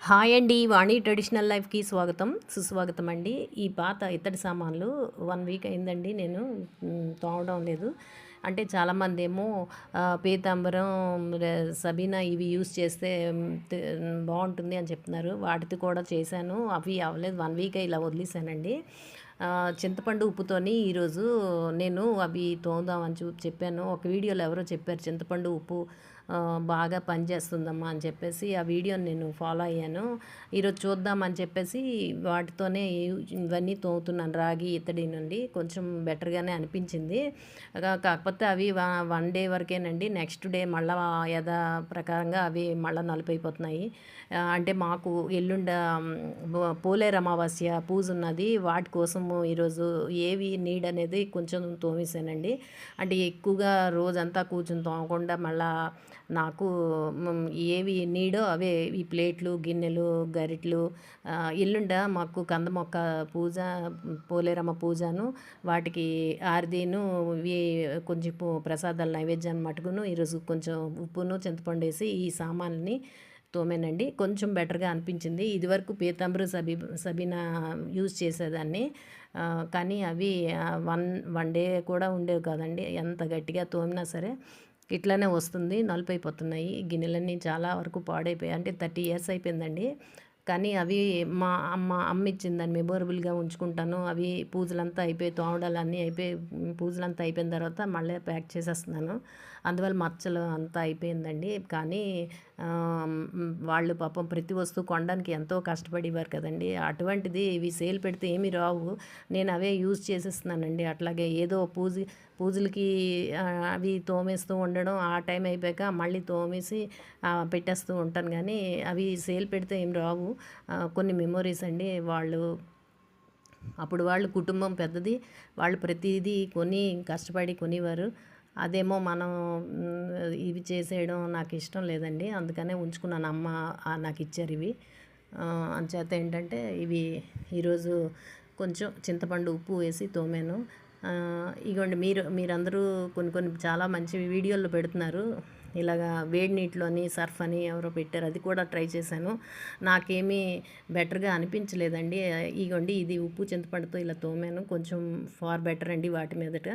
Hi అండి. వాణి traditional లైఫ్‌కి స్వాగతం, సుస్వాగతం అండి. ఈ పాత ఇత్తడి సామాన్లు 1 వీక్ అయిందండి నేను తోమడం లేదు. అంటే చాలామందేమో పీతాంబరం, ర సబీనా ఇవి యూజ్ చేస్తే బావుంటుంది అని చెప్తున్నారు. వాటితో కూడా చేశాను. అవి అవ్వలేదు. 1 వీకే ఇలా వదిలేసానండి. చింతపండు ఉప్పుతోని ఈరోజు నేను అవి తోముదామని చెప్పాను. ఒక వీడియోలో ఎవరో చెప్పారు చింతపండు ఉప్పు బాగా పనిచేస్తుందమ్మా అని చెప్పేసి ఆ వీడియోని నేను ఫాలో అయ్యాను. ఈరోజు చూద్దామని చెప్పేసి వాటితోనే ఇవన్నీ తోముతున్నాను. రాగి ఇత్తడి నుండి కొంచెం బెటర్గానే అనిపించింది. కాకపోతే అవి 1 డే వరకేనండి. నెక్స్ట్ డే మళ్ళా ప్రకారంగా అవి మళ్ళా నలుపైపోతున్నాయి. అంటే మాకు ఎల్లుండ పోలేరు అమావాస్య పూజ ఉన్నది. వాటి కోసము ఈరోజు ఏవి నీడ్ అనేది కొంచెం తోమేసానండి. అంటే ఎక్కువగా రోజంతా కూర్చొని తోమకుండా మళ్ళా నాకు ఏవి నీడో అవే ఈ ప్లేట్లు, గిన్నెలు, గరిటెలు. ఎల్లుండ మాకు కంద మొక్క పూజ, పోలేరమ్మ పూజను, వాటికి ఆరతీను ఇవి కొంచెం ప్రసాదాలు నైవేద్యాన్ని మటుకును ఈరోజు కొంచెం ఉప్పును చింతపండు వేసి ఈ సామాన్ని తోమేనండి. కొంచెం బెటర్గా అనిపించింది. ఇదివరకు పీతాంబరం, సబీనా యూజ్ చేసేదాన్ని. కానీ అవి వన్ డే కూడా ఉండేవి కాదండి. ఎంత గట్టిగా తోమినా సరే ఇట్లానే వస్తుంది. నలుపైపోతున్నాయి గిన్నెలన్నీ, చాలా వరకు పాడైపోయాయి. అంటే 30 ఇయర్స్ అయిపోయిందండి. కానీ అవి అమ్మ ఇచ్చిందని మెమొరబుల్గా ఉంచుకుంటాను. అవి పూజలంతా అయిపోయి, తోమడాలన్నీ అయిపోయి, పూజలంతా అయిపోయిన తర్వాత మళ్ళీ ప్యాక్ చేసేస్తున్నాను. అందువల్ల మచ్చలు అంతా అయిపోయిందండి. కానీ వాళ్ళు పాపం ప్రతి వస్తువు కొనడానికి ఎంతో కష్టపడేవారు కదండి. అటువంటిది ఇవి సేల్ పెడితే ఏమీ రావు. నేను అవే యూజ్ చేసేస్తున్నానండి. అట్లాగే ఏదో పూజలకి అవి తోమేస్తూ ఉండడం, ఆ టైం అయిపోయాక మళ్ళీ తోమేసి పెట్టేస్తూ ఉంటాను. కానీ అవి సేల్ పెడితే ఏం రావు. కొన్ని మెమొరీస్ అండి. అప్పుడు వాళ్ళు కుటుంబం పెద్దది. వాళ్ళు ప్రతిదీ కష్టపడి కొనేవారు. అదేమో మనం ఇవి చేసేయడం నాకు ఇష్టం లేదండి. అందుకనే ఉంచుకున్నాను. అమ్మ నాకు ఇచ్చారు ఇవి. అంచేత ఏంటంటే ఇవి ఈరోజు కొంచెం చింతపండు ఉప్పు వేసి తోమాను. ఇగోండి మీరందరూ కొన్ని చాలా మంచి వీడియోలు పెడుతున్నారు. ఇలాగా వేడి నీటిలోని సర్ఫ్ అని ఎవరో పెట్టారు. అది కూడా ట్రై చేశాను. నాకేమీ బెటర్గా అనిపించలేదండి. ఇగోండి ఇది ఉప్పు చింతపండుతో ఇలా తోమాను. కొంచెం ఫార్ బెటర్ అండి వాటి మీదట.